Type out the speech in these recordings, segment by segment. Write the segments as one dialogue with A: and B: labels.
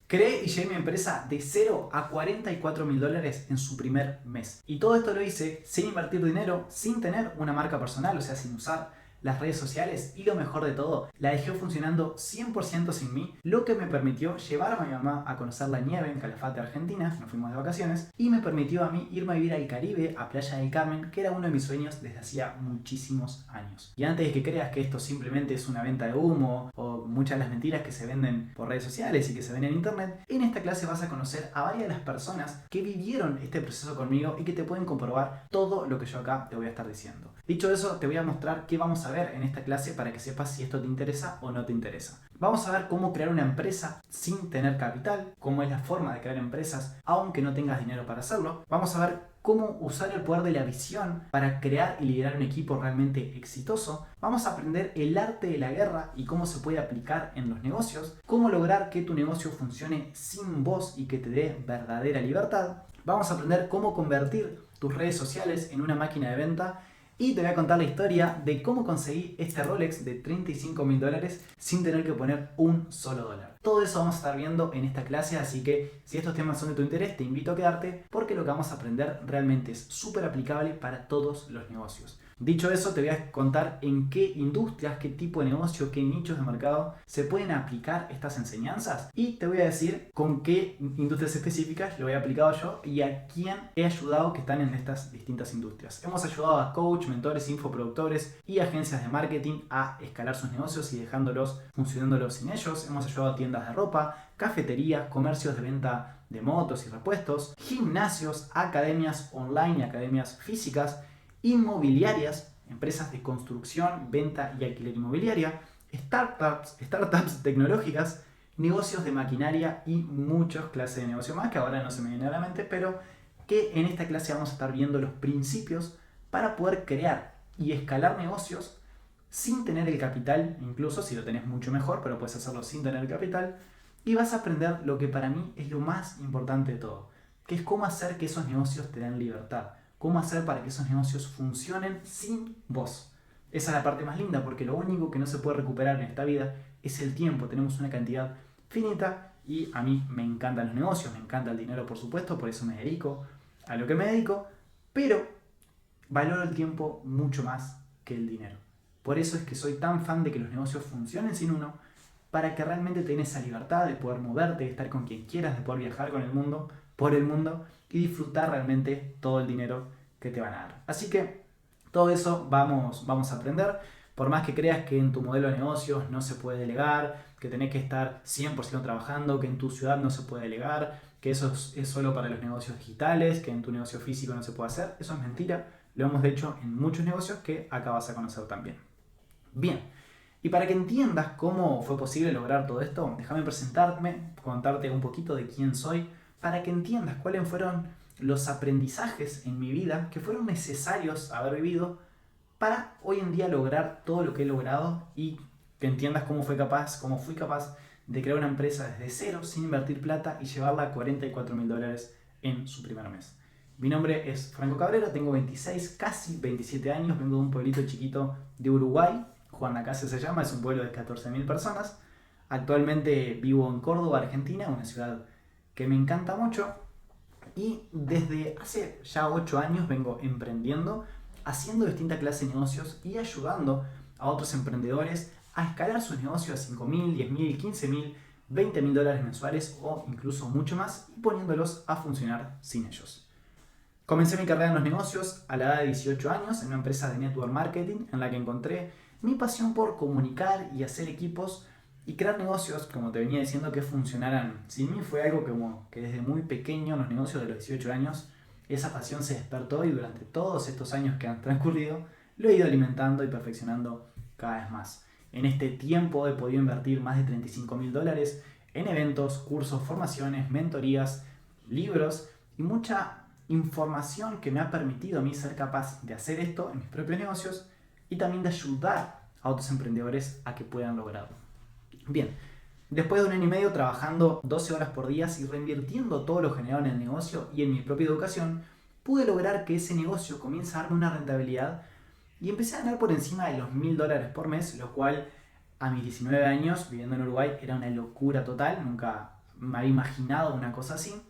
A: Creé y llevé mi empresa de 0 a $44.000 en su primer mes. Y todo esto lo hice sin invertir dinero, sin tener una marca personal, o sea, sin usar las redes sociales, y lo mejor de todo, la dejé funcionando 100% sin mí, lo que me permitió llevar a mi mamá a conocer la nieve en Calafate, Argentina, nos fuimos de vacaciones, y me permitió a mí irme a vivir al Caribe, a Playa del Carmen, que era uno de mis sueños desde hacía muchísimos años. Y antes de que creas que esto simplemente es una venta de humo o muchas de las mentiras que se venden por redes sociales y que se ven en internet, en esta clase vas a conocer a varias de las personas que vivieron este proceso conmigo y que te pueden comprobar todo lo que yo acá te voy a estar diciendo. Dicho eso, te voy a mostrar qué vamos a ver en esta clase para que sepas si esto te interesa o no te interesa. Vamos a ver cómo crear una empresa sin tener capital, cómo es la forma de crear empresas aunque no tengas dinero para hacerlo. Vamos a ver cómo usar el poder de la visión para crear y liderar un equipo realmente exitoso. Vamos a aprender el arte de la guerra y cómo se puede aplicar en los negocios, cómo lograr que tu negocio funcione sin vos y que te dé verdadera libertad. Vamos a aprender cómo convertir tus redes sociales en una máquina de venta. Y te voy a contar la historia de cómo conseguí este Rolex de $35.000 sin tener que poner un solo dólar. Todo eso vamos a estar viendo en esta clase, así que si estos temas son de tu interés, te invito a quedarte porque lo que vamos a aprender realmente es súper aplicable para todos los negocios. Dicho eso, te voy a contar en qué industrias, qué tipo de negocio, qué nichos de mercado se pueden aplicar estas enseñanzas, y te voy a decir con qué industrias específicas lo he aplicado yo y a quién he ayudado que están en estas distintas industrias. Hemos ayudado a coach, mentores, infoproductores y agencias de marketing a escalar sus negocios y dejándolos funcionándolos sin ellos. Hemos ayudado a tiendas de ropa, cafeterías, comercios de venta de motos y repuestos, gimnasios, academias online y academias físicas, inmobiliarias, empresas de construcción, venta y alquiler inmobiliaria, startups tecnológicas, negocios de maquinaria y muchas clases de negocio más que ahora no se me viene a la mente, pero que en esta clase vamos a estar viendo los principios para poder crear y escalar negocios sin tener el capital, incluso si lo tenés mucho mejor, pero puedes hacerlo sin tener el capital, y vas a aprender lo que para mí es lo más importante de todo, que es cómo hacer que esos negocios te den libertad. Cómo hacer para que esos negocios funcionen sin vos. Esa es la parte más linda, porque lo único que no se puede recuperar en esta vida es el tiempo. Tenemos una cantidad finita y a mí me encantan los negocios, me encanta el dinero, por supuesto, por eso me dedico a lo que me dedico, pero valoro el tiempo mucho más que el dinero. Por eso es que soy tan fan de que los negocios funcionen sin uno, para que realmente tengas esa libertad de poder moverte, de estar con quien quieras, de poder viajar por el mundo y disfrutar realmente todo el dinero que te van a dar. Así que todo eso vamos a aprender. Por más que creas que en tu modelo de negocios no se puede delegar, que tenés que estar 100% trabajando, que en tu ciudad no se puede delegar, que eso es solo para los negocios digitales, que en tu negocio físico no se puede hacer, eso es mentira. Lo hemos hecho en muchos negocios que acá vas a conocer también. Bien, y para que entiendas cómo fue posible lograr todo esto, déjame presentarme, contarte un poquito de quién soy, para que entiendas cuáles fueron los aprendizajes en mi vida que fueron necesarios haber vivido para hoy en día lograr todo lo que he logrado, y que entiendas cómo fui capaz de crear una empresa desde cero sin invertir plata y llevarla a $44.000 en su primer mes. Mi nombre es Franco Cabrera, tengo 26, casi 27 años, vengo de un pueblito chiquito de Uruguay, Juan Lacase se llama, es un pueblo de 14.000 personas. Actualmente vivo en Córdoba, Argentina, una ciudad que me encanta mucho, y desde hace ya 8 años vengo emprendiendo, haciendo distintas clases de negocios y ayudando a otros emprendedores a escalar sus negocios a $5.000, $10.000, $15.000, $20.000 mensuales o incluso mucho más, y poniéndolos a funcionar sin ellos. Comencé mi carrera en los negocios a la edad de 18 años en una empresa de network marketing en la que encontré mi pasión por comunicar y hacer equipos y crear negocios, como te venía diciendo, que funcionaran sin mí. Fue algo que desde muy pequeño, en los negocios de los 18 años, esa pasión se despertó, y durante todos estos años que han transcurrido lo he ido alimentando y perfeccionando cada vez más. En este tiempo he podido invertir más de $35.000 en eventos, cursos, formaciones, mentorías, libros y mucha información que me ha permitido a mí ser capaz de hacer esto en mis propios negocios y también de ayudar a otros emprendedores a que puedan lograrlo. Bien, después de 1 año y medio trabajando 12 horas por día y reinvirtiendo todo lo generado en el negocio y en mi propia educación, pude lograr que ese negocio comience a darme una rentabilidad y empecé a ganar por encima de los $1.000 por mes, lo cual a mis 19 años viviendo en Uruguay era una locura total. Nunca me había imaginado una cosa así.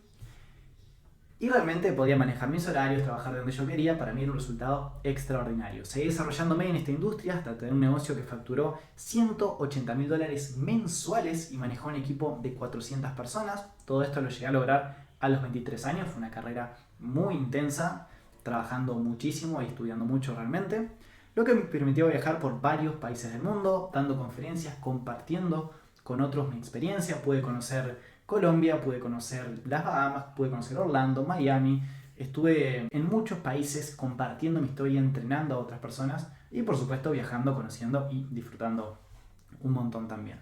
A: Y realmente podía manejar mis horarios, trabajar de donde yo quería. Para mí era un resultado extraordinario. Seguí desarrollándome en esta industria hasta tener un negocio que facturó $180.000 mensuales y manejó un equipo de 400 personas. Todo esto lo llegué a lograr a los 23 años. Fue una carrera muy intensa, trabajando muchísimo y estudiando mucho realmente. Lo que me permitió viajar por varios países del mundo, dando conferencias, compartiendo con otros mi experiencia. Pude conocer Colombia, pude conocer las Bahamas, pude conocer Orlando, Miami. Estuve en muchos países compartiendo mi historia, entrenando a otras personas y por supuesto viajando, conociendo y disfrutando un montón también.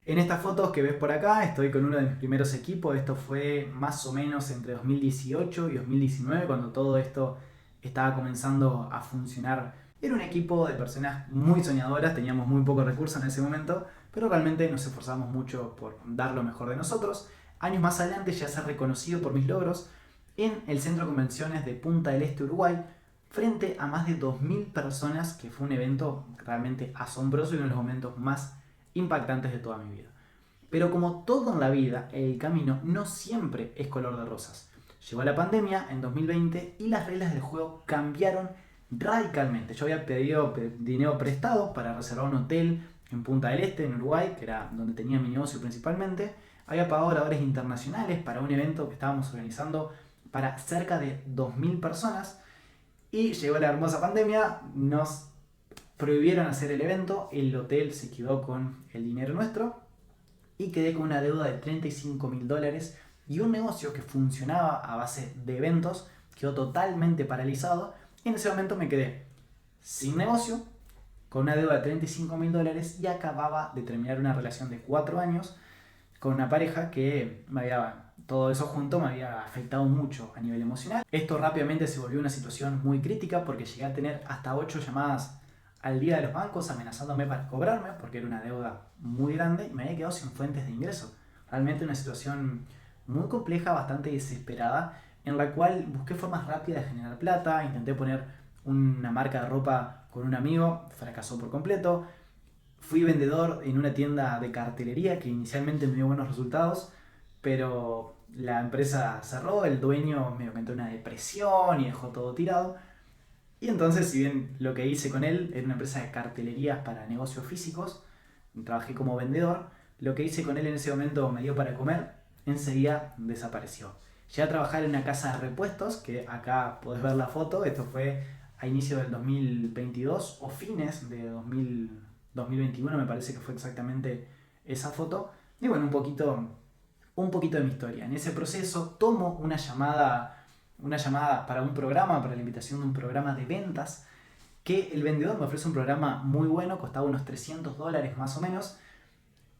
A: En estas fotos que ves por acá estoy con uno de mis primeros equipos. Esto fue más o menos entre 2018 y 2019 cuando todo esto estaba comenzando a funcionar. Era un equipo de personas muy soñadoras, teníamos muy pocos recursos en ese momento, pero realmente nos esforzamos mucho por dar lo mejor de nosotros. Años más adelante ya ser reconocido por mis logros en el Centro de Convenciones de Punta del Este, Uruguay, frente a más de 2.000 personas, que fue un evento realmente asombroso y uno de los momentos más impactantes de toda mi vida. Pero como todo en la vida, el camino no siempre es color de rosas. Llegó la pandemia en 2020 y las reglas del juego cambiaron radicalmente. Yo había pedido dinero prestado para reservar un hotel en Punta del Este, en Uruguay, que era donde tenía mi negocio principalmente. Había pagado oradores internacionales para un evento que estábamos organizando para cerca de 2.000 personas. Y llegó la hermosa pandemia, nos prohibieron hacer el evento, el hotel se quedó con el dinero nuestro y quedé con una deuda de $35.000 y un negocio que funcionaba a base de eventos quedó totalmente paralizado. Y en ese momento me quedé sin negocio, con una deuda de $35.000 y acababa de terminar una relación de 4 años con una pareja que todo eso junto me había afectado mucho a nivel emocional. Esto rápidamente se volvió una situación muy crítica porque llegué a tener hasta 8 llamadas al día de los bancos amenazándome para cobrarme porque era una deuda muy grande y me había quedado sin fuentes de ingreso. Realmente una situación muy compleja, bastante desesperada, en la cual busqué formas rápidas de generar plata. Intenté poner una marca de ropa con un amigo, fracasó por completo. Fui vendedor en una tienda de cartelería que inicialmente me dio buenos resultados, pero la empresa cerró, el dueño me entró en una depresión y dejó todo tirado. Y entonces, si bien lo que hice con él era una empresa de cartelerías para negocios físicos, trabajé como vendedor, lo que hice con él en ese momento me dio para comer, enseguida desapareció. Llegué a trabajar en una casa de repuestos, que acá podés ver la foto, esto fue a inicio del 2022 o fines de 2021 me parece que fue exactamente esa foto. Y bueno, un poquito de mi historia. En ese proceso tomo una llamada para un programa, para la invitación de un programa de ventas, que el vendedor me ofrece un programa muy bueno, costaba unos $300 más o menos,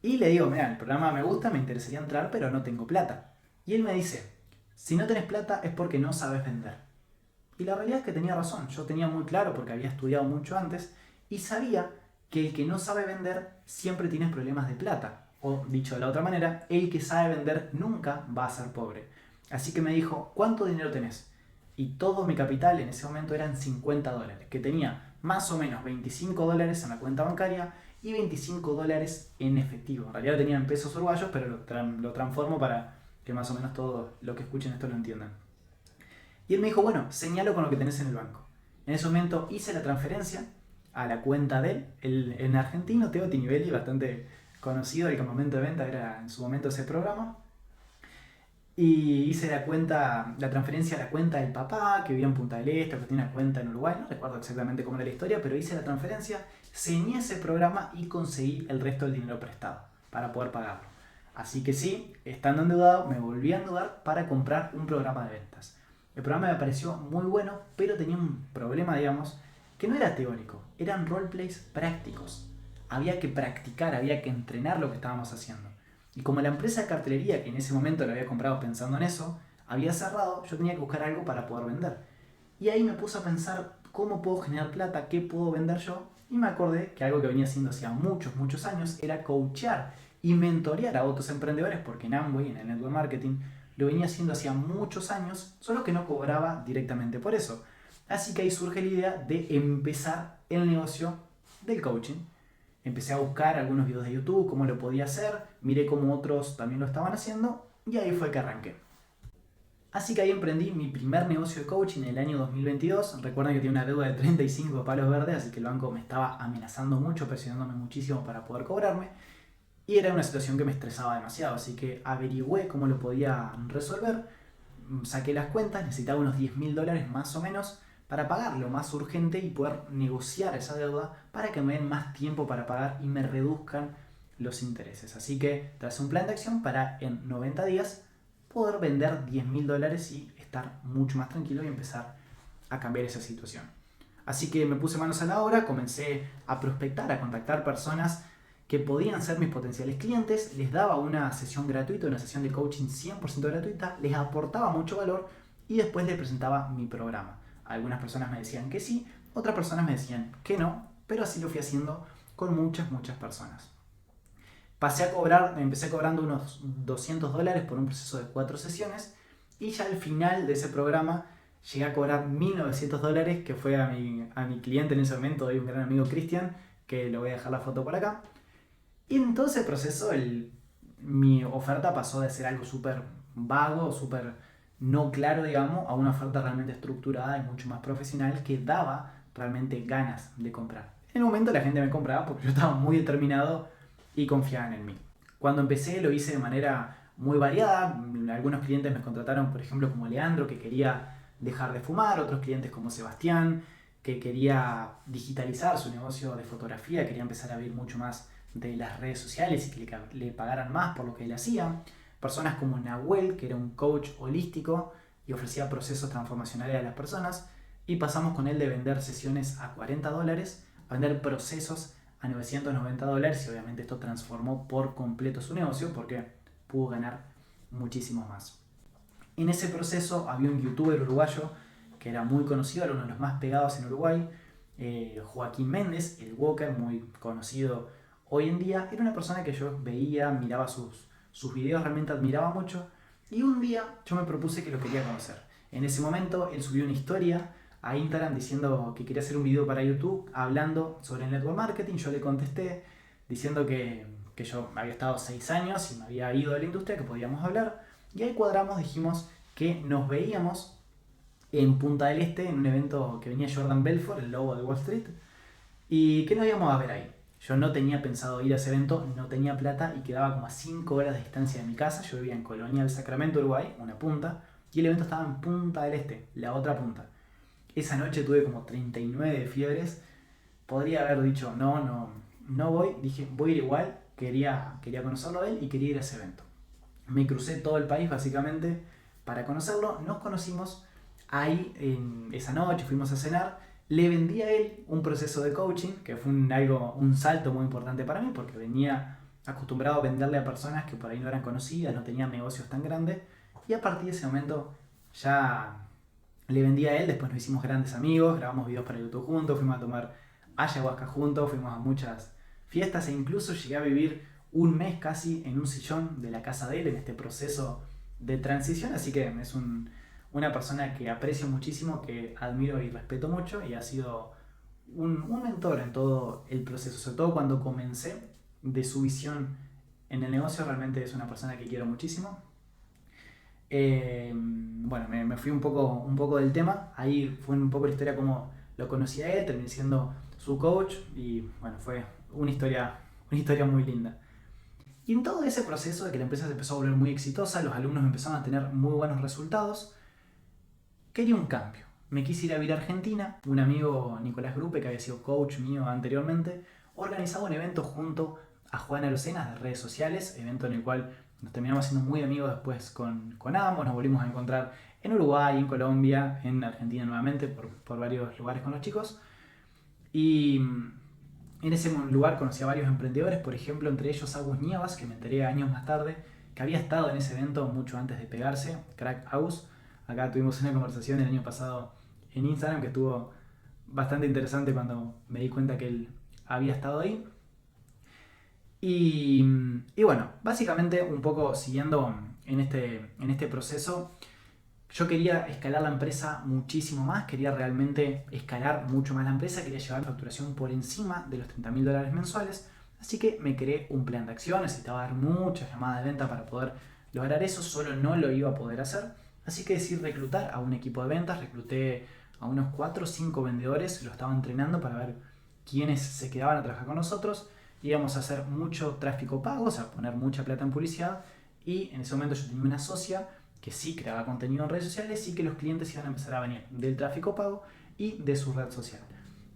A: y le digo, mira, el programa me gusta, me interesaría entrar, pero no tengo plata. Y él me dice, si no tenés plata es porque no sabes vender. Y la realidad es que tenía razón, yo tenía muy claro porque había estudiado mucho antes y sabía que el que no sabe vender siempre tiene problemas de plata. O dicho de la otra manera, el que sabe vender nunca va a ser pobre. Así que me dijo, ¿cuánto dinero tenés? Y todo mi capital en ese momento eran $50, que tenía más o menos $25 en la cuenta bancaria y $25 en efectivo. En realidad tenía en pesos uruguayos, pero lo transformo para que más o menos todo lo que escuchen esto lo entiendan. Y él me dijo, bueno, señalo con lo que tenés en el banco. En ese momento hice la transferencia a la cuenta de él, en argentino, Teo Tinivelli, bastante conocido, el campamento de venta era en su momento ese programa. Y hice la transferencia a la cuenta del papá, que vivía en Punta del Este, que tiene una cuenta en Uruguay, no recuerdo exactamente cómo era la historia, pero hice la transferencia, ceñí ese programa y conseguí el resto del dinero prestado para poder pagarlo. Así que sí, estando endeudado, me volví a endeudar para comprar un programa de ventas. El programa me pareció muy bueno, pero tenía un problema, digamos, que no era teórico, eran roleplays prácticos. Había que practicar, había que entrenar lo que estábamos haciendo. Y como la empresa de cartelería, que en ese momento la había comprado pensando en eso, había cerrado, yo tenía que buscar algo para poder vender. Y ahí me puse a pensar cómo puedo generar plata, qué puedo vender yo. Y me acordé que algo que venía haciendo hacía muchos años era coachear y mentorear a otros emprendedores, porque en Amway, en el network marketing, lo venía haciendo hacía muchos años, solo que no cobraba directamente por eso. Así que ahí surge la idea de empezar el negocio del coaching. Empecé a buscar algunos videos de YouTube, cómo lo podía hacer, miré cómo otros también lo estaban haciendo y ahí fue que arranqué. Así que ahí emprendí mi primer negocio de coaching en el año 2022. Recuerden que tenía una deuda de 35 palos verdes, así que el banco me estaba amenazando mucho, presionándome muchísimo para poder cobrarme. Y era una situación que me estresaba demasiado, así que averigüé cómo lo podía resolver. Saqué las cuentas, necesitaba unos $10.000 más o menos para pagar lo más urgente y poder negociar esa deuda para que me den más tiempo para pagar y me reduzcan los intereses. Así que tracé un plan de acción para en 90 días poder vender $10.000 y estar mucho más tranquilo y empezar a cambiar esa situación. Así que me puse manos a la obra, comencé a prospectar, a contactar personas que podían ser mis potenciales clientes, les daba una sesión gratuita, una sesión de coaching 100% gratuita, les aportaba mucho valor y después les presentaba mi programa. Algunas personas me decían que sí, otras personas me decían que no, pero así lo fui haciendo con muchas personas. Empecé cobrando unos $200 por un proceso de 4 sesiones y ya al final de ese programa llegué a cobrar $1.900, que fue a mi cliente en ese momento, de un gran amigo Cristian, que lo voy a dejar la foto por acá. Y en todo ese proceso mi oferta pasó de ser algo súper vago, súper no claro, digamos, a una oferta realmente estructurada y mucho más profesional que daba realmente ganas de comprar. En el momento la gente me compraba porque yo estaba muy determinado y confiaban en mí. Cuando empecé lo hice de manera muy variada. Algunos clientes me contrataron, por ejemplo, como Leandro, que quería dejar de fumar, otros clientes como Sebastián, que quería digitalizar su negocio de fotografía, quería empezar a vivir mucho más de las redes sociales y que le pagaran más por lo que él hacía. Personas como Nahuel, que era un coach holístico y ofrecía procesos transformacionales a las personas, y pasamos con él de vender sesiones a $40 a vender procesos a $990, y obviamente esto transformó por completo su negocio porque pudo ganar muchísimo más. En ese proceso había un youtuber uruguayo que era muy conocido, era uno de los más pegados en Uruguay, Joaquín Méndez, el Walker, muy conocido hoy en día. Era una persona que yo veía, miraba sus videos, realmente admiraba mucho, y un día yo me propuse que lo quería conocer. En ese momento él subió una historia a Instagram diciendo que quería hacer un video para YouTube hablando sobre el network marketing. Yo le contesté diciendo que yo había estado 6 años y me había ido de la industria, que podíamos hablar, y ahí cuadramos, dijimos que nos veíamos en Punta del Este en un evento que venía Jordan Belfort, el lobo de Wall Street, y que nos íbamos a ver ahí. Yo no tenía pensado ir a ese evento, no tenía plata y quedaba como a 5 horas de distancia de mi casa. Yo vivía en Colonia del Sacramento, Uruguay, una punta, y el evento estaba en Punta del Este, la otra punta. Esa noche tuve como 39 de fiebres. Podría haber dicho no voy. Dije voy a ir igual. Quería conocerlo a él y quería ir a ese evento. Me crucé todo el país básicamente para conocerlo. Nos conocimos ahí en esa noche, fuimos a cenar. Le vendí a él un proceso de coaching que fue un salto muy importante para mí, porque venía acostumbrado a venderle a personas que por ahí no eran conocidas, no tenían negocios tan grandes, y a partir de ese momento ya le vendí a él. Después nos hicimos grandes amigos, grabamos videos para YouTube juntos, fuimos a tomar ayahuasca juntos, fuimos a muchas fiestas e incluso llegué a vivir un mes casi en un sillón de la casa de él en este proceso de transición. Así que es una persona que aprecio muchísimo, que admiro y respeto mucho, y ha sido un mentor en todo el proceso, sobre todo cuando comencé, de su visión en el negocio. Realmente es una persona que quiero muchísimo. Bueno, me fui un poco del tema. Ahí fue un poco la historia como lo conocí a él, terminé siendo su coach, y bueno, fue una historia muy linda. Y en todo ese proceso de que la empresa se empezó a volver muy exitosa, los alumnos empezaron a tener muy buenos resultados, quería un cambio. Me quise ir a vivir a Argentina. Un amigo, Nicolás Grupe, que había sido coach mío anteriormente, organizaba un evento junto a Juana Locenas de redes sociales, evento en el cual nos terminamos siendo muy amigos después con ambos. Nos volvimos a encontrar en Uruguay, en Colombia, en Argentina nuevamente, por varios lugares con los chicos. Y en ese lugar conocí a varios emprendedores, por ejemplo, entre ellos Agus Nievas, que me enteré años más tarde, que había estado en ese evento mucho antes de pegarse, Crack Agus. Acá tuvimos una conversación el año pasado en Instagram que estuvo bastante interesante cuando me di cuenta que él había estado ahí. Y bueno, básicamente un poco siguiendo en este proceso, yo quería escalar la empresa muchísimo más, quería realmente escalar mucho más la empresa, quería llevar la facturación por encima de los $30.000 mensuales, así que me creé un plan de acción. Necesitaba dar muchas llamadas de venta para poder lograr eso solo no lo iba a poder hacer, así que decidí reclutar a un equipo de ventas, recluté a unos 4 o 5 vendedores, lo estaba entrenando para ver quiénes se quedaban a trabajar con nosotros. Íbamos a hacer mucho tráfico pago, o sea, poner mucha plata en publicidad, y en ese momento yo tenía una socia que sí creaba contenido en redes sociales y que los clientes iban a empezar a venir del tráfico pago y de su red social.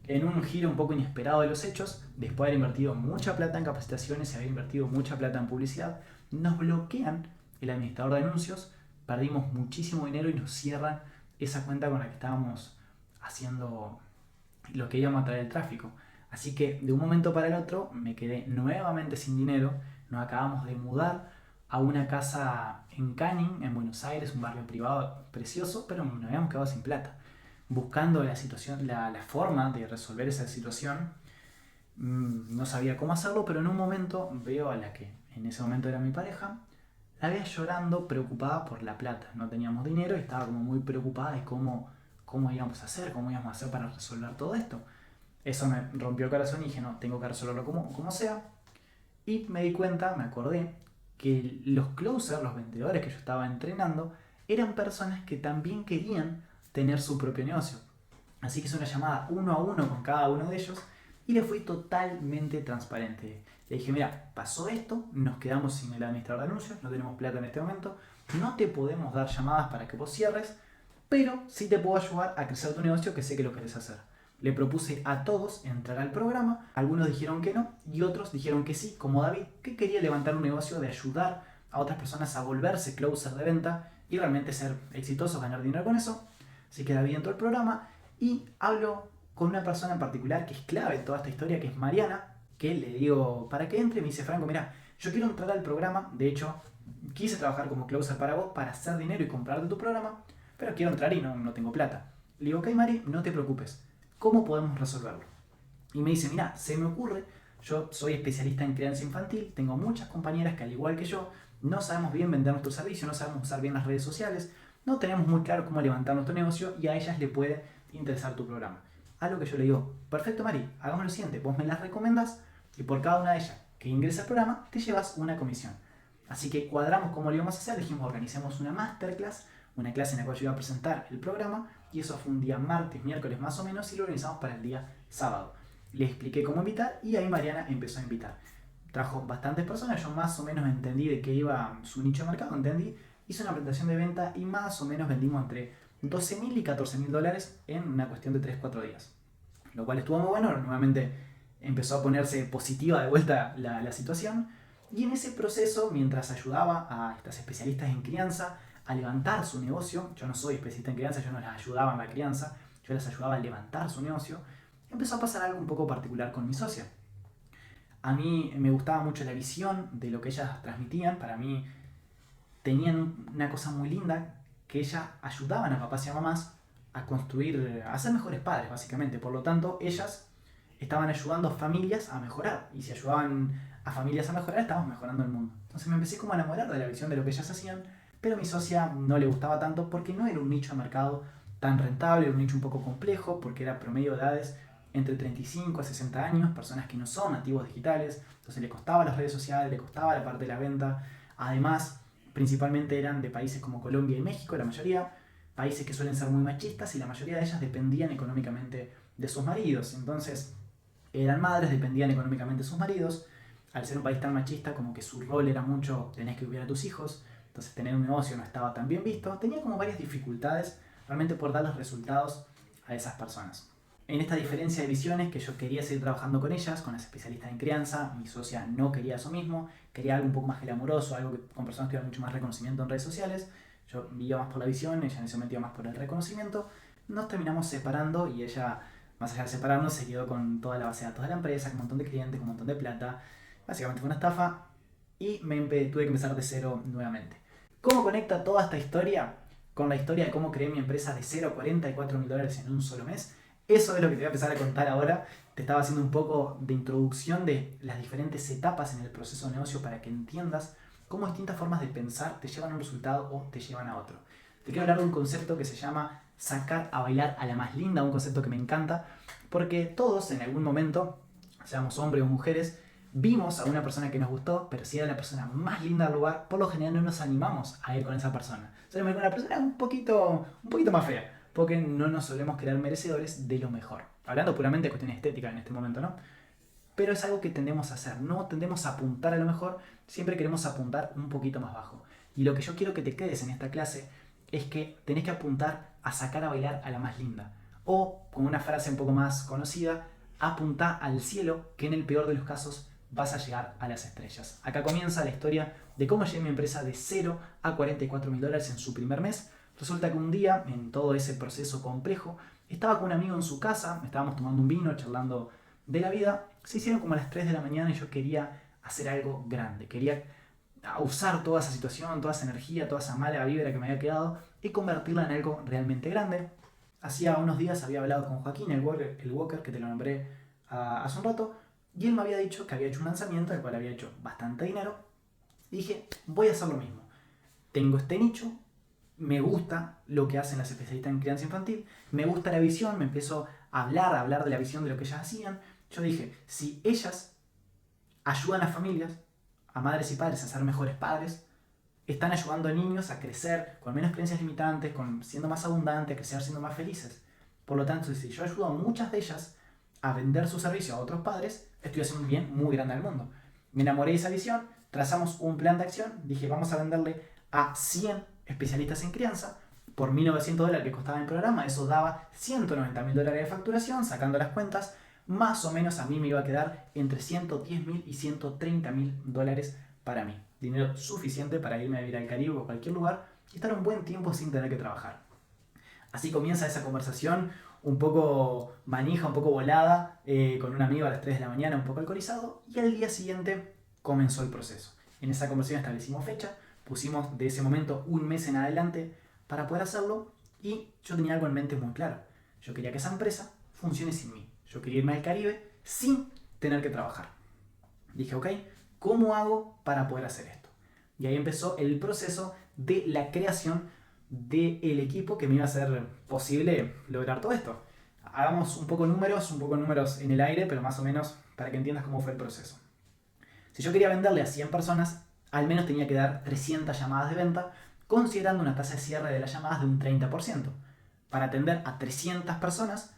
A: En un giro un poco inesperado de los hechos, después de haber invertido mucha plata en capacitaciones y haber invertido mucha plata en publicidad, nos bloquean el administrador de anuncios, perdimos muchísimo dinero y nos cierran esa cuenta con la que estábamos haciendo lo que íbamos a traer el tráfico. Así que de un momento para el otro me quedé nuevamente sin dinero. Nos acabamos de mudar a una casa en Canning, en Buenos Aires, un barrio privado precioso, pero nos habíamos quedado sin plata. Buscando la situación, la forma de resolver esa situación, no sabía cómo hacerlo, pero en un momento veo a la que en ese momento era mi pareja, la veía llorando, preocupada por la plata. No teníamos dinero y estaba como muy preocupada de cómo íbamos a hacer, cómo íbamos a hacer para resolver todo esto. Eso me rompió el corazón y dije, no, tengo que resolverlo como sea. Y me di cuenta, me acordé, que los closers, los vendedores que yo estaba entrenando, eran personas que también querían tener su propio negocio. Así que hice una llamada 1 a 1 con cada uno de ellos y le fui totalmente transparente. Le dije, mira, pasó esto, nos quedamos sin el administrador de anuncios, no tenemos plata en este momento, no te podemos dar llamadas para que vos cierres, pero sí te puedo ayudar a crecer tu negocio, que sé que lo querés hacer. Le propuse a todos entrar al programa, algunos dijeron que no y otros dijeron que sí, como David, que quería levantar un negocio de ayudar a otras personas a volverse closer de venta y realmente ser exitosos, ganar dinero con eso. Así que David entró al programa y hablo con una persona en particular que es clave en toda esta historia, que es Mariana, que le digo, para que entre, me dice, Franco, mira, yo quiero entrar al programa, de hecho, quise trabajar como closer para vos, para hacer dinero y comprarte tu programa, pero quiero entrar y no tengo plata. Le digo, ok Mari, no te preocupes, ¿cómo podemos resolverlo? Y me dice, mira, se me ocurre, yo soy especialista en crianza infantil, tengo muchas compañeras que al igual que yo, no sabemos bien vender nuestro servicio, no sabemos usar bien las redes sociales, no tenemos muy claro cómo levantar nuestro negocio y a ellas le puede interesar tu programa. A lo que yo le digo, perfecto Mari, hagamos lo siguiente, vos me las recomendás y por cada una de ellas que ingrese al programa te llevas una comisión. Así que cuadramos cómo lo íbamos a hacer, dijimos organicemos una masterclass, una clase en la cual yo iba a presentar el programa, y eso fue un día martes, miércoles más o menos, y lo organizamos para el día sábado. Le expliqué cómo invitar y ahí Mariana empezó a invitar. Trajo bastantes personas, yo más o menos entendí de qué iba su nicho de mercado, entendí, hice una presentación de venta y más o menos vendimos entre $12.000 y $14.000 en una cuestión de 3-4 días. Lo cual estuvo muy bueno, nuevamente empezó a ponerse positiva de vuelta la situación. Y en ese proceso, mientras ayudaba a estas especialistas en crianza a levantar su negocio, yo no soy especialista en crianza, yo no las ayudaba en la crianza, yo les ayudaba a levantar su negocio, empezó a pasar algo un poco particular con mi socia. A mí me gustaba mucho la visión de lo que ellas transmitían, para mí tenían una cosa muy linda, que ellas ayudaban a papás y a mamás a construir, a ser mejores padres básicamente, por lo tanto ellas estaban ayudando a familias a mejorar, y si ayudaban a familias a mejorar, estábamos mejorando el mundo. Entonces me empecé como a enamorar de la visión de lo que ellas hacían, pero a mi socia no le gustaba tanto porque no era un nicho de mercado tan rentable, era un nicho un poco complejo, porque era promedio de edades entre 35 a 60 años, personas que no son nativos digitales, entonces le costaba las redes sociales, le costaba la parte de la venta, además principalmente eran de países como Colombia y México, la mayoría, países que suelen ser muy machistas y la mayoría de ellas dependían económicamente de sus maridos, entonces eran madres, dependían económicamente de sus maridos. Al ser un país tan machista, como que su rol era mucho, tenés que cuidar a tus hijos, entonces tener un negocio no estaba tan bien visto, tenía como varias dificultades realmente por dar los resultados a esas personas. En esta diferencia de visiones, que yo quería seguir trabajando con ellas, con las especialistas en crianza, mi socia no quería eso mismo, quería algo un poco más glamuroso, algo que, con personas que tuvieran mucho más reconocimiento en redes sociales. Yo iba más por la visión, ella en ese momento iba más por el reconocimiento. Nos terminamos separando y ella, más allá de separarnos, se quedó con toda la base de datos de la empresa, con un montón de clientes, con un montón de plata. Básicamente fue una estafa y tuve que empezar de cero nuevamente. ¿Cómo conecta toda esta historia con la historia de cómo creé mi empresa de $0 a $44.000 en un solo mes? Eso es lo que te voy a empezar a contar ahora. Te estaba haciendo un poco de introducción de las diferentes etapas en el proceso de negocio para que entiendas cómo distintas formas de pensar te llevan a un resultado o te llevan a otro. Te quiero hablar de un concepto que se llama sacar a bailar a la más linda, un concepto que me encanta, porque todos en algún momento, seamos hombres o mujeres, vimos a una persona que nos gustó, pero si era la persona más linda del lugar, por lo general no nos animamos a ir con esa persona. Solemos ir con una persona un poquito más fea, porque no nos solemos creer merecedores de lo mejor. Hablando puramente de cuestiones estéticas en este momento, ¿no? Pero es algo que tendemos a hacer, no tendemos a apuntar a lo mejor, siempre queremos apuntar un poquito más bajo. Y lo que yo quiero que te quedes en esta clase es que tenés que apuntar a sacar a bailar a la más linda. O, con una frase un poco más conocida, apunta al cielo, que en el peor de los casos vas a llegar a las estrellas. Acá comienza la historia de cómo llegué mi empresa de 0 a $44.000 en su primer mes. Resulta que un día, en todo ese proceso complejo, estaba con un amigo en su casa, estábamos tomando un vino, charlando de la vida. Se hicieron como a las 3 de la mañana y yo quería hacer algo grande. Quería usar toda esa situación, toda esa energía, toda esa mala vibra que me había quedado y convertirla en algo realmente grande. Hacía unos días había hablado con Joaquín, el Walker, que te lo nombré hace un rato, y él me había dicho que había hecho un lanzamiento, del cual había hecho bastante dinero, y dije, voy a hacer lo mismo. Tengo este nicho, me gusta lo que hacen las especialistas en crianza infantil, me gusta la visión, me empiezo a hablar de la visión de lo que ellas hacían. Yo dije, si ellas ayudan a familias, a madres y padres a ser mejores padres, están ayudando a niños a crecer con menos creencias limitantes, siendo más abundantes, a crecer siendo más felices. Por lo tanto, si yo ayudo a muchas de ellas a vender su servicio a otros padres, estoy haciendo un bien muy grande al mundo. Me enamoré de esa visión, trazamos un plan de acción, dije vamos a venderle a 100 especialistas en crianza por $1.900 que costaba el programa, eso daba $190.000 de facturación, sacando las cuentas, más o menos a mí me iba a quedar entre $110.000 y $130.000 para mí. Dinero suficiente para irme a vivir al Caribe o cualquier lugar y estar un buen tiempo sin tener que trabajar. Así comienza esa conversación un poco manija, un poco volada, con un amigo a las 3 de la mañana, un poco alcoholizado, y al día siguiente comenzó el proceso. En esa conversación establecimos fecha, pusimos de ese momento un mes en adelante para poder hacerlo, y yo tenía algo en mente muy claro. Yo quería que esa empresa funcione sin mí. Yo quería irme al Caribe sin tener que trabajar. Dije, ok, ¿cómo hago para poder hacer esto? Y ahí empezó el proceso de la creación del equipo que me iba a hacer posible lograr todo esto. Hagamos un poco números en el aire, pero más o menos para que entiendas cómo fue el proceso. Si yo quería venderle a 100 personas, al menos tenía que dar 300 llamadas de venta, considerando una tasa de cierre de las llamadas de un 30%. Para atender a 300 personas,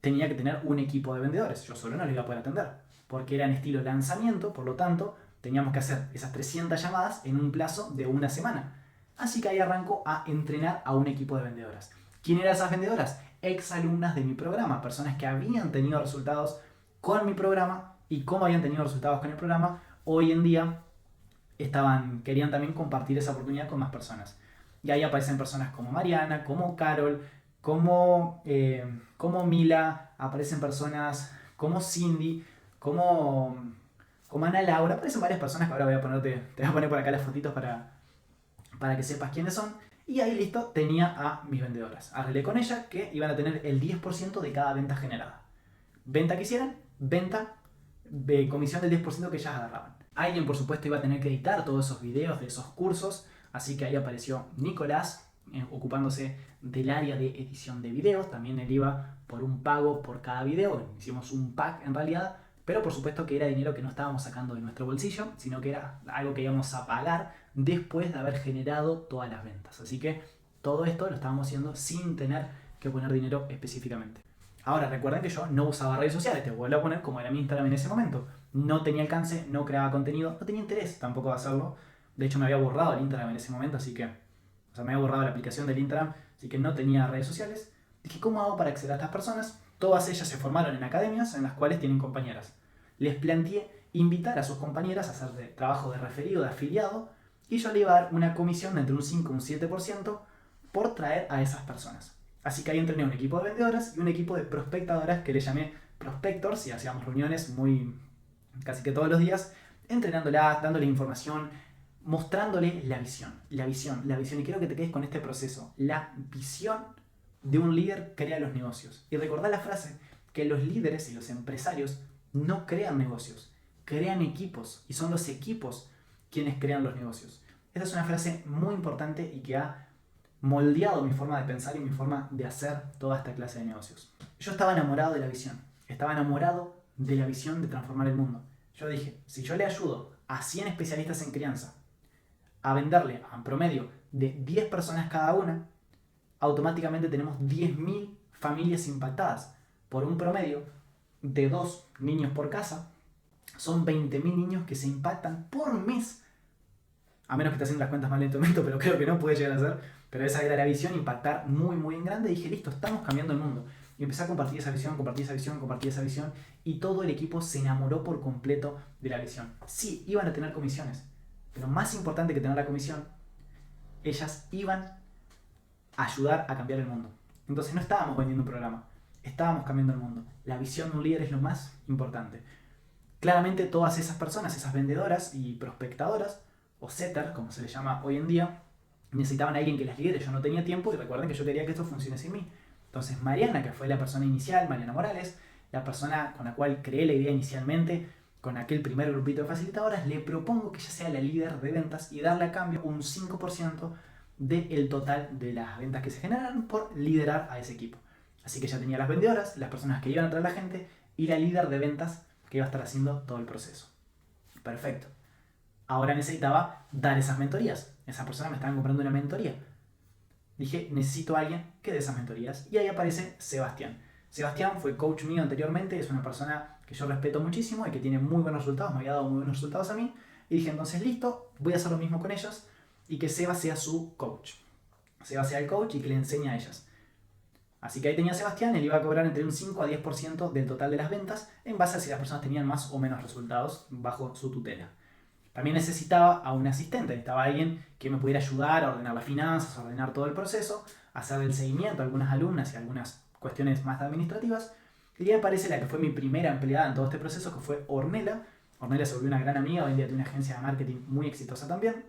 A: tenía que tener un equipo de vendedores. Yo solo no lo iba a poder atender, porque era en estilo lanzamiento, por lo tanto, teníamos que hacer esas 300 llamadas en un plazo de una semana. Así que ahí arranco a entrenar a un equipo de vendedoras. ¿Quién eran esas vendedoras? Exalumnas de mi programa, personas que habían tenido resultados con mi programa, y cómo habían tenido resultados con el programa, hoy en día querían también compartir esa oportunidad con más personas. Y ahí aparecen personas como Mariana, como Carol, como Mila, aparecen personas como Cindy, como Ana Laura, aparecen varias personas que ahora te voy a poner por acá las fotitos para que sepas quiénes son. Y ahí listo, tenía a mis vendedoras. Arreglé con ellas que iban a tener el 10% de cada venta generada. Venta que hicieran, venta de comisión del 10% que ellas agarraban. Alguien, por supuesto, iba a tener que editar todos esos videos de esos cursos, así que ahí apareció Nicolás, ocupándose del área de edición de videos. También él iba por un pago por cada video. Hicimos un pack en realidad, pero por supuesto que era dinero que no estábamos sacando de nuestro bolsillo, sino que era algo que íbamos a pagar después de haber generado todas las ventas. Así que todo esto lo estábamos haciendo sin tener que poner dinero específicamente. Ahora, recuerden que yo no usaba redes sociales, te vuelvo a poner como era mi Instagram en ese momento. No tenía alcance, no creaba contenido, no tenía interés tampoco de hacerlo. De hecho, me había borrado el Instagram en ese momento, me había borrado la aplicación del Instagram, así que no tenía redes sociales. Dije, ¿cómo hago para acceder a estas personas? Todas ellas se formaron en academias en las cuales tienen compañeras. Les planteé invitar a sus compañeras a hacer trabajo de referido, de afiliado, y yo le iba a dar una comisión de entre un 5 y un 7% por traer a esas personas. Así que ahí entrené un equipo de vendedoras y un equipo de prospectadoras que le llamé prospectors, y hacíamos reuniones casi que todos los días, entrenándolas, dándole información, mostrándole la visión. Y quiero que te quedes con este proceso. La visión de un líder crea los negocios. Y recordá la frase que los líderes y los empresarios no crean negocios, crean equipos, y son los equipos quienes crean los negocios. Esta es una frase muy importante y que ha moldeado mi forma de pensar y mi forma de hacer toda esta clase de negocios. Yo estaba enamorado de la visión. Estaba enamorado de la visión de transformar el mundo. Yo dije, si yo le ayudo a 100 especialistas en crianza a venderle a un promedio de 10 personas cada una, automáticamente tenemos 10.000 familias impactadas. Por un promedio de 2 niños por casa, son 20.000 niños que se impactan por mes. A menos que esté haciendo las cuentas mal en este momento, pero creo que no puede llegar a ser. Pero esa era la visión, impactar muy, muy en grande. Y dije, listo, estamos cambiando el mundo. Y empecé a compartir esa visión, compartir esa visión, compartir esa visión. Y todo el equipo se enamoró por completo de la visión. Sí, iban a tener comisiones. Pero más importante que tener la comisión, ellas iban a ayudar a cambiar el mundo. Entonces no estábamos vendiendo un programa, estábamos cambiando el mundo. La visión de un líder es lo más importante. Claramente todas esas personas, esas vendedoras y prospectadoras, o setter, como se les llama hoy en día, necesitaban a alguien que las lidere. Yo no tenía tiempo y recuerden que yo quería que esto funcione sin mí. Entonces Mariana, que fue la persona inicial, Mariana Morales, la persona con la cual creé la idea inicialmente, con aquel primer grupito de facilitadoras, le propongo que ella sea la líder de ventas y darle a cambio un 5% del total de las ventas que se generan por liderar a ese equipo. Así que ya tenía las vendedoras, las personas que iban a traer a la gente y la líder de ventas que iba a estar haciendo todo el proceso. Perfecto. Ahora necesitaba dar esas mentorías. Esas personas me estaban comprando una mentoría. Dije, necesito a alguien que dé esas mentorías. Y ahí aparece Sebastián. Sebastián fue coach mío anteriormente, es una persona que yo respeto muchísimo y que tiene muy buenos resultados, me había dado muy buenos resultados a mí. Y dije, entonces listo, voy a hacer lo mismo con ellos y que Seba sea su coach. Seba sea el coach y que le enseñe a ellas. Así que ahí tenía a Sebastián, él iba a cobrar entre un 5 a 10% del total de las ventas en base a si las personas tenían más o menos resultados bajo su tutela. También necesitaba a un asistente, necesitaba a alguien que me pudiera ayudar a ordenar las finanzas, a ordenar todo el proceso, a hacer el seguimiento a algunas alumnas y algunas cuestiones más administrativas. Y ya me parece la que fue mi primera empleada en todo este proceso, que fue Ornella. Ornella se volvió una gran amiga, hoy en día tiene una agencia de marketing muy exitosa también.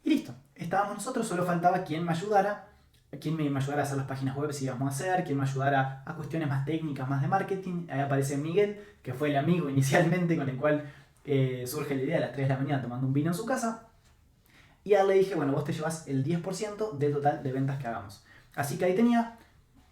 A: Y listo, estábamos nosotros, solo faltaba quien me ayudara, quien me ayudara a hacer las páginas web si íbamos a hacer, quien me ayudara a cuestiones más técnicas, más de marketing. Ahí aparece Miguel, que fue el amigo inicialmente con el cual surge la idea a las 3 de la mañana tomando un vino en su casa. Y a él le dije, bueno, vos te llevas el 10% del total de ventas que hagamos. Así que ahí tenía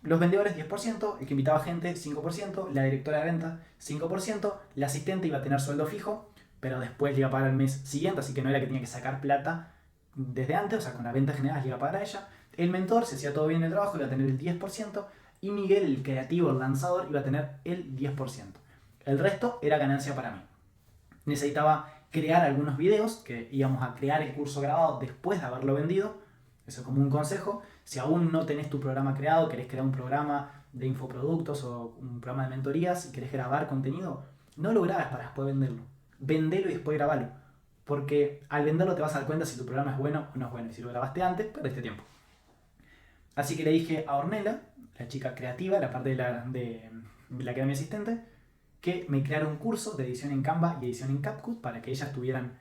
A: los vendedores 10%, el que invitaba gente 5%, la directora de ventas 5%, la asistente iba a tener sueldo fijo, pero después le iba a pagar el mes siguiente, así que no era que tenía que sacar plata desde antes, o sea, con la venta general le iba a pagar a ella. El mentor, si hacía todo bien el trabajo, iba a tener el 10%, y Miguel, el creativo, el lanzador, iba a tener el 10%. El resto era ganancia para mí. Necesitaba crear algunos videos, que íbamos a crear el curso grabado después de haberlo vendido. Eso como un consejo. Si aún no tenés tu programa creado, querés crear un programa de infoproductos o un programa de mentorías y querés grabar contenido, no lo grabes para después venderlo. Vendelo y después grabalo. Porque al venderlo te vas a dar cuenta si tu programa es bueno o no es bueno. Y si lo grabaste antes, perdiste tiempo. Así que le dije a Ornella, la chica creativa, la parte de la que era mi asistente, que me creara un curso de edición en Canva y edición en CapCut para que ellas tuvieran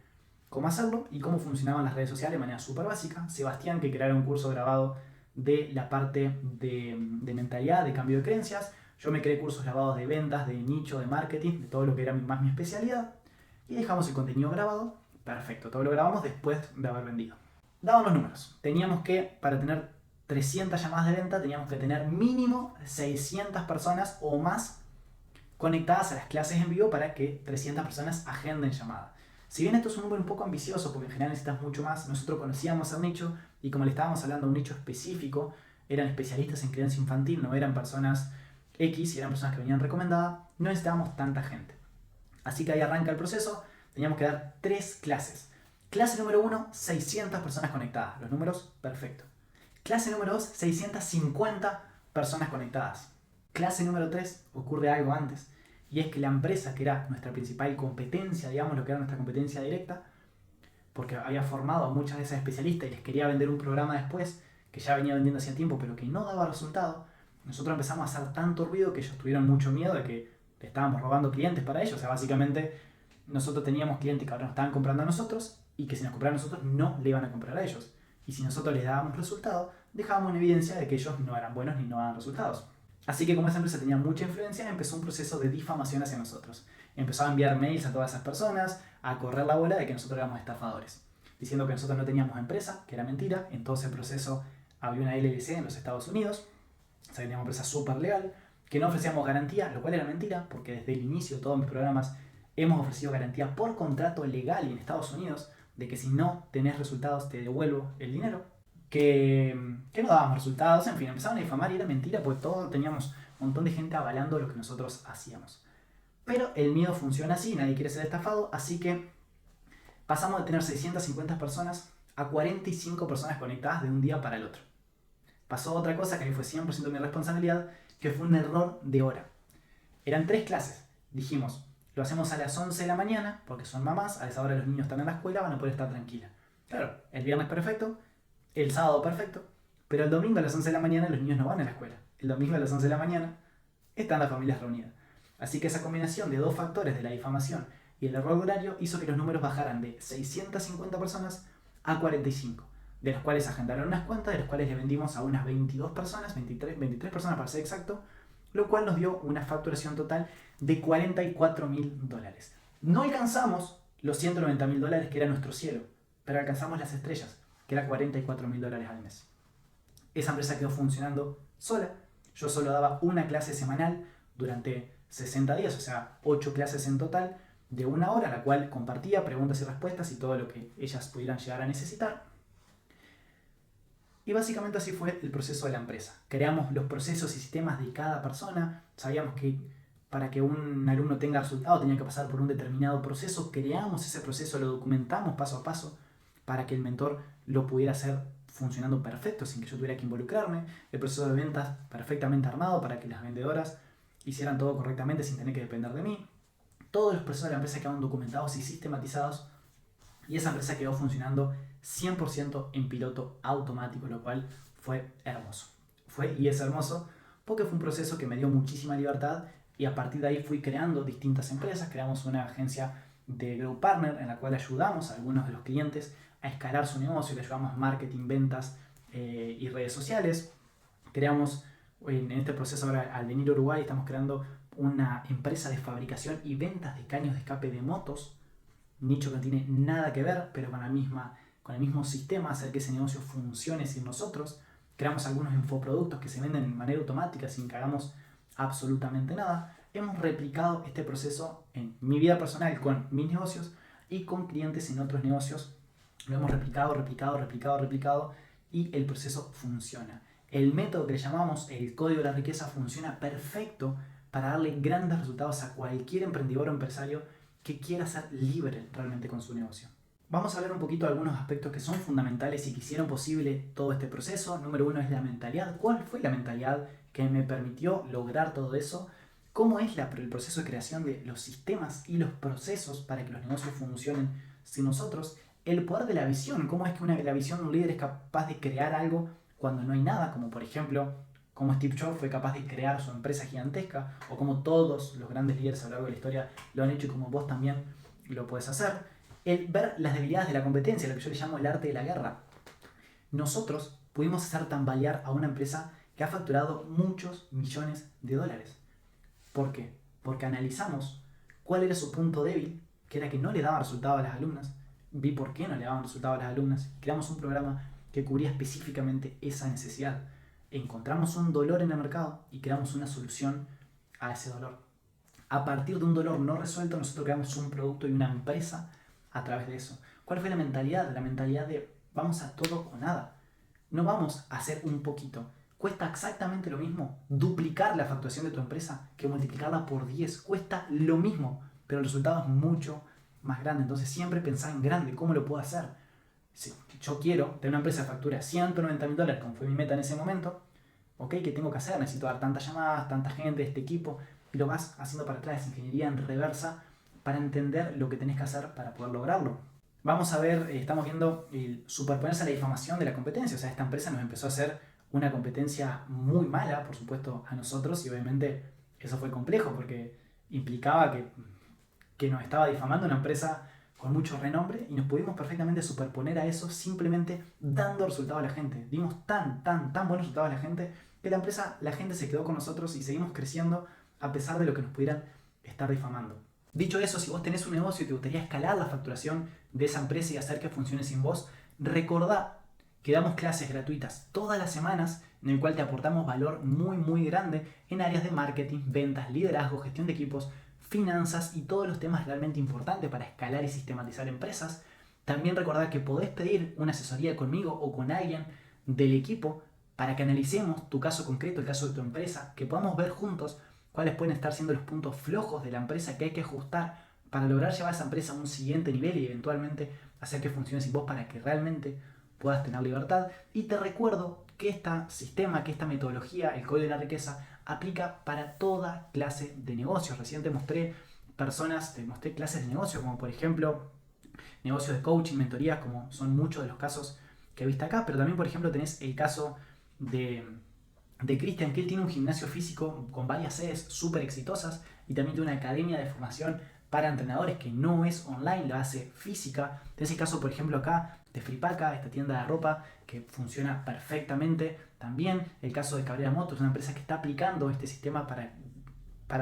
A: cómo hacerlo y cómo funcionaban las redes sociales de manera súper básica. Sebastián, que creara un curso grabado de la parte de mentalidad, de cambio de creencias. Yo me creé cursos grabados de ventas, de nicho, de marketing, de todo lo que era más mi especialidad. Y dejamos el contenido grabado. Perfecto, todo lo grabamos después de haber vendido. Daban los números. Teníamos que, para tener 300 llamadas de venta, teníamos que tener mínimo 600 personas o más conectadas a las clases en vivo para que 300 personas agenden llamada. Si bien esto es un número un poco ambicioso, porque en general necesitas mucho más, nosotros conocíamos el nicho y como le estábamos hablando a un nicho específico, eran especialistas en crianza infantil, no eran personas X y eran personas que venían recomendadas, no necesitábamos tanta gente. Así que ahí arranca el proceso, teníamos que dar 3 clases. Clase número 1, 600 personas conectadas, los números perfecto. Clase número 2, 650 personas conectadas. Clase número 3, ocurre algo antes. Y es que la empresa, que era nuestra principal competencia, digamos, lo que era nuestra competencia directa, porque había formado a muchas de esas especialistas y les quería vender un programa después, que ya venía vendiendo hacía tiempo, pero que no daba resultado, nosotros empezamos a hacer tanto ruido que ellos tuvieron mucho miedo de que le estábamos robando clientes para ellos. O sea, básicamente nosotros teníamos clientes que ahora nos estaban comprando a nosotros y que si nos compraban a nosotros no le iban a comprar a ellos. Y si nosotros les dábamos resultado, dejábamos en evidencia de que ellos no eran buenos ni no daban resultados. Así que como esa empresa tenía mucha influencia, empezó un proceso de difamación hacia nosotros. Empezó a enviar mails a todas esas personas, a correr la bola de que nosotros éramos estafadores, diciendo que nosotros no teníamos empresa, que era mentira. En todo ese proceso había una LLC en los Estados Unidos, o sea, teníamos una empresa súper legal, que no ofrecíamos garantía, lo cual era mentira, porque desde el inicio todos mis programas Hemos ofrecido garantía por contrato legal y en Estados Unidos de que si no tenés resultados te devuelvo el dinero. Que no dábamos resultados, en fin, empezaron a difamar y era mentira porque todos teníamos un montón de gente avalando lo que nosotros hacíamos. Pero el miedo funciona así, nadie quiere ser estafado, así que pasamos de tener 650 personas a 45 personas conectadas de un día para el otro. Pasó otra cosa que a mí fue 100% mi responsabilidad, que fue un error de hora. Eran 3 clases. Dijimos, lo hacemos a las 11 de la mañana, porque son mamás, a esa hora los niños están en la escuela, van a poder estar tranquilas. Claro, el viernes perfecto, el sábado perfecto, pero el domingo a las 11 de la mañana los niños no van a la escuela. El domingo a las 11 de la mañana están las familias reunidas. Así que esa combinación de 2 factores de la difamación y el error de horario hizo que los números bajaran de 650 personas a 45, de los cuales agendaron unas cuentas, de los cuales le vendimos a unas 22 personas, 23 personas para ser exacto, lo cual nos dio una facturación total de $44.000. No alcanzamos los $190.000 que era nuestro cielo, pero alcanzamos las estrellas, que era $44.000 al mes. Esa empresa quedó funcionando sola. Yo solo daba una clase semanal durante 60 días, o sea, 8 clases en total de 1 hora, la cual compartía preguntas y respuestas y todo lo que ellas pudieran llegar a necesitar. Y básicamente así fue el proceso de la empresa. Creamos los procesos y sistemas de cada persona. Sabíamos que para que un alumno tenga resultado tenía que pasar por un determinado proceso. Creamos ese proceso, lo documentamos paso a paso para que el mentor lo pudiera hacer funcionando perfecto sin que yo tuviera que involucrarme. El proceso de ventas perfectamente armado para que las vendedoras hicieran todo correctamente sin tener que depender de mí. Todos los procesos de la empresa quedaron documentados y sistematizados y esa empresa quedó funcionando 100% en piloto automático, lo cual fue hermoso. Fue y es hermoso porque fue un proceso que me dio muchísima libertad y a partir de ahí fui creando distintas empresas. Creamos una agencia de Grow Partner en la cual ayudamos a algunos de los clientes a escalar su negocio, le ayudamos marketing, ventas y redes sociales. Creamos en este proceso ahora al venir a Uruguay estamos creando una empresa de fabricación y ventas de caños de escape de motos, nicho que no tiene nada que ver, pero con el mismo sistema, hacer que ese negocio funcione sin nosotros. Creamos algunos infoproductos que se venden de manera automática sin que hagamos absolutamente nada. Hemos replicado este proceso en mi vida personal con mis negocios y con clientes en otros negocios. Lo hemos replicado y el proceso funciona. El método que le llamamos el código de la riqueza funciona perfecto para darle grandes resultados a cualquier emprendedor o empresario que quiera ser libre realmente con su negocio. Vamos a ver un poquito de algunos aspectos que son fundamentales y que hicieron posible todo este proceso. Número 1 es la mentalidad. ¿Cuál fue la mentalidad que me permitió lograr todo eso? ¿Cómo es el proceso de creación de los sistemas y los procesos para que los negocios funcionen sin nosotros? El poder de la visión. ¿Cómo es que la visión de un líder es capaz de crear algo cuando no hay nada? Como por ejemplo, cómo Steve Jobs fue capaz de crear su empresa gigantesca, o como todos los grandes líderes a lo largo de la historia lo han hecho y como vos también lo puedes hacer. El ver las debilidades de la competencia, lo que yo le llamo el arte de la guerra. Nosotros pudimos hacer tambalear a una empresa que ha facturado muchos millones de dólares. ¿Por qué? Porque analizamos cuál era su punto débil, que era que no le daba resultado a las alumnas. Vi por qué no le daban resultado a las alumnas. Creamos un programa que cubría específicamente esa necesidad. Encontramos un dolor en el mercado y creamos una solución a ese dolor. A partir de un dolor no resuelto, nosotros creamos un producto y una empresa a través de eso. ¿Cuál fue la mentalidad? La mentalidad de vamos a todo o nada. No vamos a hacer un poquito. Cuesta exactamente lo mismo duplicar la facturación de tu empresa que multiplicarla por 10. Cuesta lo mismo, pero el resultado es mucho más grande. Entonces siempre pensá en grande. ¿Cómo lo puedo hacer? Si yo quiero tener una empresa que factura $190.000, como fue mi meta en ese momento, ¿ok? ¿Qué tengo que hacer? Necesito dar tantas llamadas, tanta gente, este equipo, y lo vas haciendo para atrás, ingeniería en reversa, para entender lo que tenés que hacer para poder lograrlo. Vamos a ver, estamos viendo el superponerse a la difamación de la competencia. O sea, esta empresa nos empezó a hacer una competencia muy mala, por supuesto, a nosotros, y obviamente eso fue complejo porque implicaba que nos estaba difamando una empresa con mucho renombre y nos pudimos perfectamente superponer a eso simplemente dando resultado a la gente. Dimos tan buenos resultados a la gente que la gente se quedó con nosotros y seguimos creciendo a pesar de lo que nos pudieran estar difamando. Dicho eso, si vos tenés un negocio y te gustaría escalar la facturación de esa empresa y hacer que funcione sin vos, recordá que damos clases gratuitas todas las semanas en el cual te aportamos valor muy grande en áreas de marketing, ventas, liderazgo, gestión de equipos, finanzas y todos los temas realmente importantes para escalar y sistematizar empresas. También recordar que podés pedir una asesoría conmigo o con alguien del equipo para que analicemos tu caso concreto, el caso de tu empresa, que podamos ver juntos cuáles pueden estar siendo los puntos flojos de la empresa que hay que ajustar para lograr llevar a esa empresa a un siguiente nivel y eventualmente hacer que funcione sin vos para que realmente puedas tener libertad. Y te recuerdo que este sistema, que esta metodología, el código de la riqueza, aplica para toda clase de negocios. Recién te mostré clases de negocio, como por ejemplo negocios de coaching, mentorías, como son muchos de los casos que viste acá, pero también por ejemplo tenés el caso de Cristian, que él tiene un gimnasio físico con varias sedes súper exitosas y también tiene una academia de formación para entrenadores que no es online, la hace física. Tenés el caso, por ejemplo, acá de Fripaca, esta tienda de ropa que funciona perfectamente. También el caso de Cabrera Motors, una empresa que está aplicando este sistema para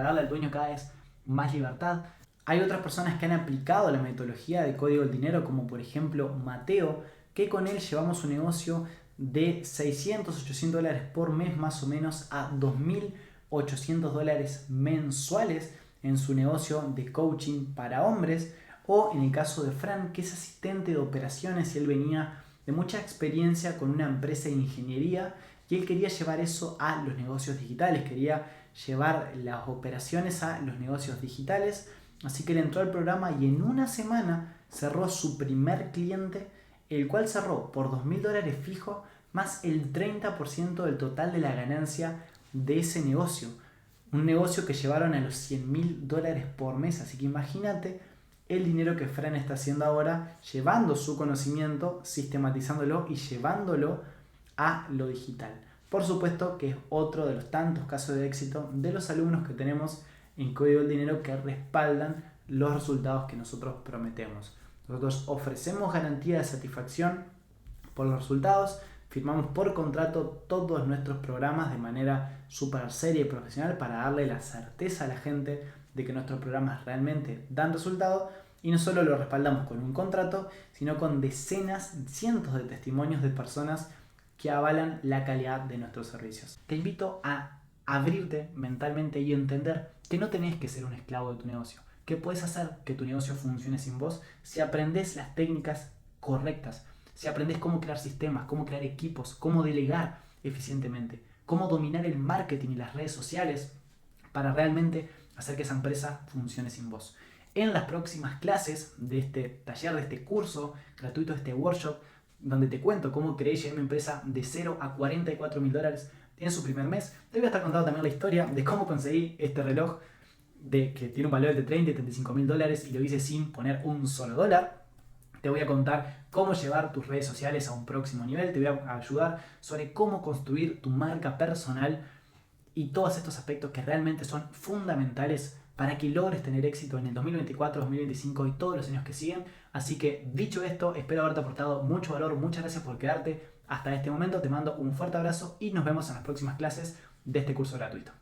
A: darle al dueño cada vez más libertad. Hay otras personas que han aplicado la metodología de código del dinero, como por ejemplo Mateo, que con él llevamos un negocio de 600, 800 dólares por mes más o menos a 2.800 dólares mensuales en su negocio de coaching para hombres. O en el caso de Fran, que es asistente de operaciones y él venía de mucha experiencia con una empresa de ingeniería y él quería llevar eso a los negocios digitales, quería llevar las operaciones a los negocios digitales. Así que él entró al programa y en una semana cerró su primer cliente, el cual cerró por 2.000 dólares fijos más el 30% del total de la ganancia de ese negocio. Un negocio que llevaron a los 100.000 dólares por mes. Así que imagínate el dinero que Fran está haciendo ahora, llevando su conocimiento, sistematizándolo y llevándolo a lo digital. Por supuesto que es otro de los tantos casos de éxito de los alumnos que tenemos en Código del Dinero que respaldan los resultados que nosotros prometemos. Nosotros ofrecemos garantía de satisfacción por los resultados, firmamos por contrato todos nuestros programas de manera súper seria y profesional para darle la certeza a la gente de que nuestros programas realmente dan resultado, y no solo lo respaldamos con un contrato, sino con decenas, cientos de testimonios de personas que avalan la calidad de nuestros servicios. Te invito a abrirte mentalmente y entender que no tenés que ser un esclavo de tu negocio, que puedes hacer que tu negocio funcione sin vos si aprendes las técnicas correctas, si aprendes cómo crear sistemas, cómo crear equipos, cómo delegar eficientemente, cómo dominar el marketing y las redes sociales para realmente hacer que esa empresa funcione sin vos. En las próximas clases de este taller, de este curso gratuito, de este workshop, donde te cuento cómo creé mi empresa de 0 a 44.000 dólares en su primer mes, te voy a estar contando también la historia de cómo conseguí este reloj que tiene un valor de 30 y 35.000 dólares y lo hice sin poner un solo dólar. Te voy a contar cómo llevar tus redes sociales a un próximo nivel, te voy a ayudar sobre cómo construir tu marca personal y todos estos aspectos que realmente son fundamentales para que logres tener éxito en el 2024, 2025 y todos los años que siguen. Así que dicho esto, espero haberte aportado mucho valor, muchas gracias por quedarte hasta este momento, te mando un fuerte abrazo y nos vemos en las próximas clases de este curso gratuito.